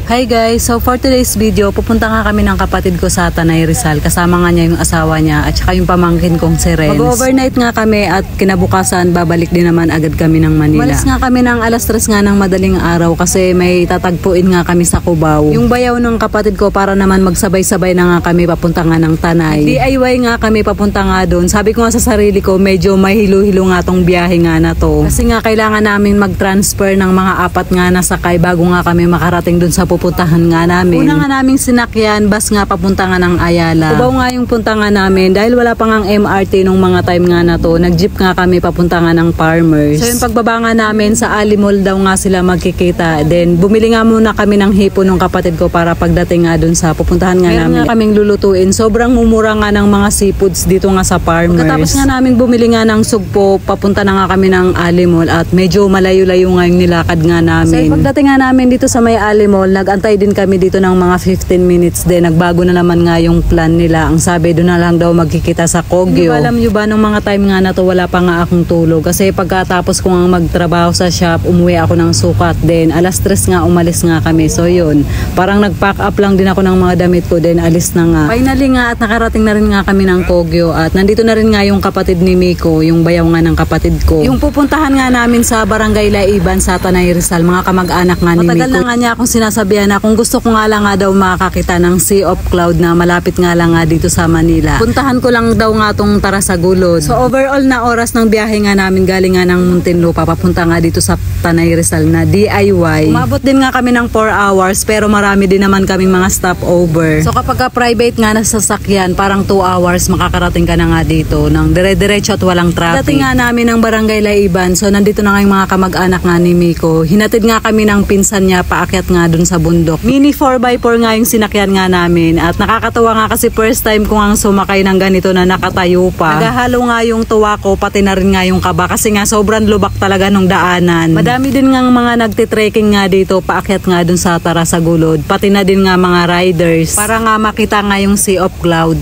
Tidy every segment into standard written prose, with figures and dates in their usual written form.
Hi guys, so for today's video, pupunta nga kami ng kapatid ko sa Tanay Rizal. Kasama nga niya yung asawa niya at saka yung pamangkin kong si Renz. Mag-overnight nga kami at kinabukasan babalik din naman agad kami ng Manila. Malis nga kami ng alas 3 nga ng madaling araw kasi may tatagpuin nga kami sa Cubao. Yung bayaw ng kapatid ko para naman magsabay-sabay na nga kami papunta nga ng Tanay. DIY nga kami papunta nga doon. Sabi ko nga sa sarili ko, medyo may hilo-hilo nga tong biyahe nga na to. Kasi nga kailangan namin mag-transfer ng mga 4 nga na sakay bago nga kami makarating doon sa pupuntahan nga namin. Una nga naming sinakyan, bus nga papunta nga ng Ayala. Cubao nga yung punta nga namin dahil wala pa nga MRT nung mga time nga na to. Nag-jeep nga kami papunta nga ng Farmers. So yung pagbaba nga namin sa Ali Mall daw nga sila magkikita. Then bumili nga muna kami ng hipo nung kapatid ko para pagdating nga dun sa pupuntahan nga namin. Nga kaming lulutuin. Sobrang mumura nga ng mga seafoods dito nga sa Farmers. Pagkatapos nga namin bumili nga ng sugpo, papunta na nga kami ng Ali Mall at medyo malayo-layo nga yung nilakad nga namin. So pagdating nga namin dito sa may Ali Mall, nag-antay din kami dito ng mga 15 minutes din. Nagbago na naman nga yung plan nila. Ang sabi doon na lang daw magkikita sa Kogyo. Alam nyo ba nung mga time nga na to wala pa nga akong tulog. Kasi pagkatapos ko nga magtrabaho sa shop, umuwi ako ng sukat. Then alas 3 nga umalis nga kami. So yun, parang nag-pack up lang din ako ng mga damit ko. Then alis na nga. Finally nga at nakarating na rin nga kami ng Kogyo. At nandito na rin nga yung kapatid ni Miko, yung bayaw nga ng kapatid ko. Yung pupuntahan nga namin sa Barangay Laiban sa Tanay Rizal, mga kamag-anak nga ni Miko. Matagal na nga niya akong sinasabihan na kung gusto ko nga lang nga daw makakita ng Sea of Cloud na malapit nga lang nga dito sa Manila. Puntahan ko lang daw nga tong Tarasagulod. So overall na oras ng biyahe nga namin galing nga ng Muntinlupa papunta nga dito sa Tanay Rizal na DIY. Umabot din nga kami ng 4 hours pero marami din naman kaming mga stopover. So kapag private nga na sasakyan, parang 2 hours makakarating ka na nga dito ng dire-diretso at walang traffic. Dating nga namin ng Barangay Laiban, so nandito na nga yung mga kamag-anak nga ni Miko. Hinatid nga kami ng pinsan niya paakyat nga dun sa bundok. Mini 4x4 nga yung sinakyan nga namin at nakakatawa nga kasi first time ko nga sumakay ng ganito na nakatayo pa. Nagahalo nga yung tuwa ko pati na rin nga yung kaba kasi nga sobrang lubak talaga nung daanan. Madami din nga mga nagtitrekking nga dito paakyat nga dun sa Tarasagulod pati na din nga mga riders para nga makita nga yung Sea of Cloud.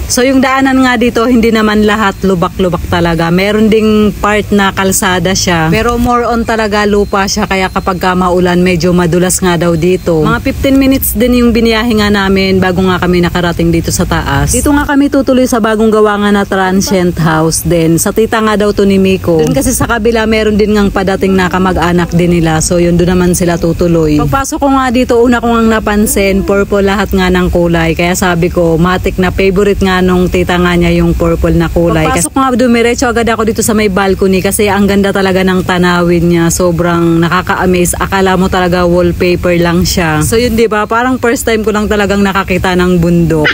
So yung daanan nga dito hindi naman lahat lubak-lubak talaga. Meron ding part na kalsada siya. Pero more on talaga lupa siya kaya kapag maulan medyo madulas nga daw dito. Mga 15 minutes din yung biniyahe nga namin bago nga kami nakarating dito sa taas. Dito nga kami tutuloy sa bagong gawa nga na transient house din. Sa tita nga daw to ni Miko. Doon kasi sa kabila meron din ngang padating na kamag-anak din nila. So yun doon naman sila tutuloy. Pagpasok ko nga dito una ko nga napansin purple lahat nga ng kulay. Kaya sabi ko matik na favorite nga nung tita nga niya yung purple na kulay. Pagpasok nga dumiretso agad ako dito sa may balcony kasi ang ganda talaga ng tanawin niya. Sobrang nakaka-amaze. Akala mo talaga wallpaper lang siya. So yun diba, parang first time ko lang talagang nakakita ng bundok.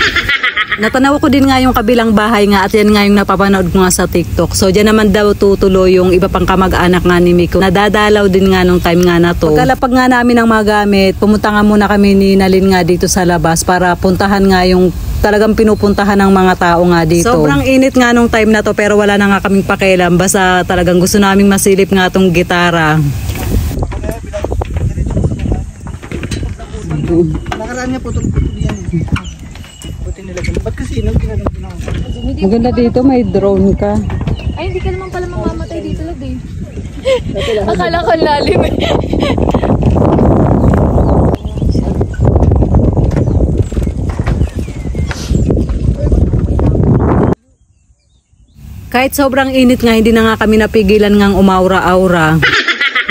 Natanaw ko din nga yung kabilang bahay nga at yan nga yung napapanood ko nga sa TikTok. So dyan naman daw tutuloy yung iba pang kamag-anak nga ni Miko. Nadadalaw din nga nung time nga na to. Pagkalapag nga namin ng mga gamit, pumunta nga muna kami ni Nalin nga dito sa labas para puntahan nga yung talagang pinupuntahan ng mga tao nga dito. Sobrang init nga nung time na to pero wala na nga kaming pakialam. Basta talagang gusto naming masilip nga tong gitara. Nakaraan niya putol-putol yan eh. Buti nila. Ba't kasi ginagawa na? Maganda dito, may drone ka. Ay, hindi ka naman pala mamamatay dito, love eh. Akala ko lalim eh. Kahit sobrang init nga, hindi na nga kami napigilan ngang umaura-aura.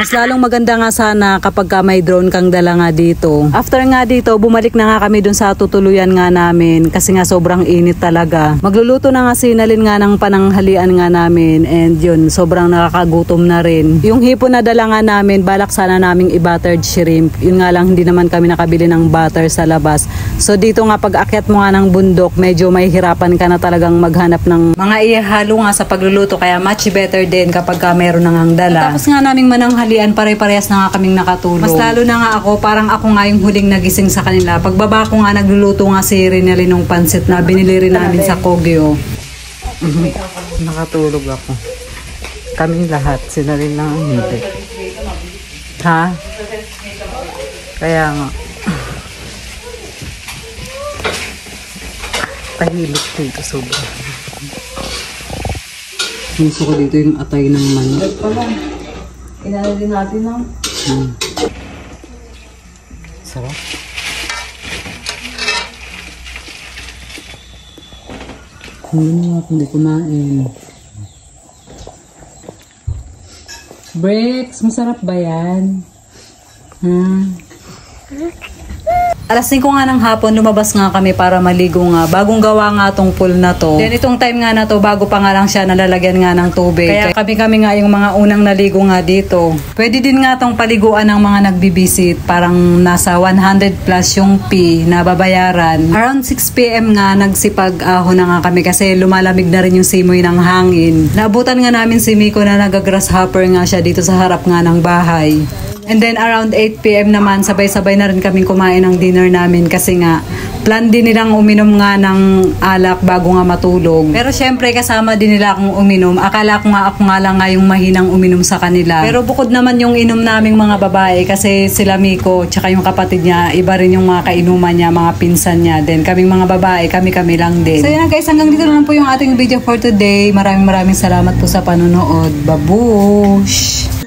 Mas lalong maganda nga sana kapag may drone kang dala nga dito. After nga dito, bumalik na nga kami dun sa tutuluyan nga namin kasi nga sobrang init talaga. Magluluto na nga sinalin nga ng pananghalian nga namin and yun, sobrang nakakagutom na rin. Yung hipon na dala nga namin, balak sana naming i-buttered shrimp. Yun nga lang, hindi naman kami nakabili ng butter sa labas. So dito nga pag akyat mo nga ng bundok, medyo may hirapan ka na talagang maghanap ng mga ihalo nga sa pagluluto. Kaya much better din kapag meron na ngang dala. Tapos nga naming mananghalian, pare-parehas na nga kaming nakatulog. Mas lalo na nga ako, parang ako nga yung huling nagising sa kanila. Pagbaba ko nga, nagluluto nga si Rinelli nung pansit na binili rin namin sa Kogyo. Nakatulog ako. Kaming lahat, sila rin lang hindi. Ha? Kaya nga. Tahilip dito sobra. Gusto ko dito yung atay ng manok. Inano din natin ng Sarap. Hindi nga, hindi kumain. Bricks, masarap ba yan? Alas 5 nga ng hapon, lumabas nga kami para maligo nga. Bagong gawa nga tong pool na to. Then itong time nga na to, bago pa nga lang siya, nalalagyan nga ng tubig. Kaya kami nga yung mga unang naligo nga dito. Pwede din nga tong paliguan ng mga nagbibisit. Parang nasa 100 plus yung fee na babayaran. Around 6 PM nga, nagsipag-ahon na nga kami kasi lumalamig na rin yung simoy ng hangin. Naabutan nga namin si Miko na nag-grasshopper nga siya dito sa harap nga ng bahay. And then around 8 PM naman, sabay-sabay na rin kaming kumain ng dinner namin kasi nga plan din nilang uminom nga ng alak bago nga matulog. Pero syempre kasama din nila akong uminom. Akala ko nga ako nga lang nga yung mahinang uminom sa kanila. Pero bukod naman yung inom naming mga babae kasi sila Miko tsaka yung kapatid niya, iba rin yung mga kainuman niya, mga pinsan niya. Then kaming mga babae, kami lang din. So yun na guys, hanggang dito lang po yung ating video for today. Maraming salamat po sa panonood. Babush!